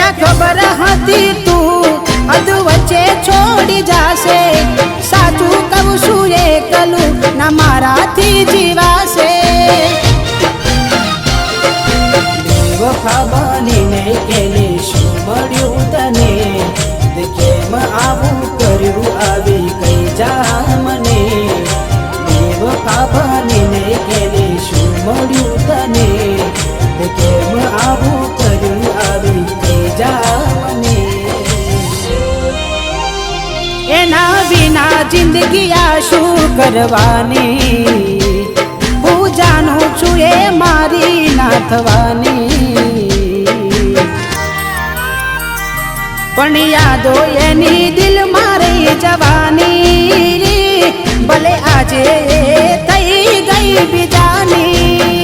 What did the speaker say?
ક્યાં ખબર હતી તું અધ વચ્ચે છોડી જાશે સાચું કહું છું એકલું ના મારાથી જીવાશે બેવફા બનીને કેને શું મળ્યું તને કેમ આવું કર્યું આવી કઈ જા મને બેવફા બનીને કેને શું મળ્યું તને કેમ આવું કર્યું આવી કઈ જા મને એના વિના જિંદગી આ શું કરવાની હું જાણું છું એ મારી ના થવાની પણ યાદો એની દિલ મારી જવાની ભલે આજે થઈ ગઈ બીજાની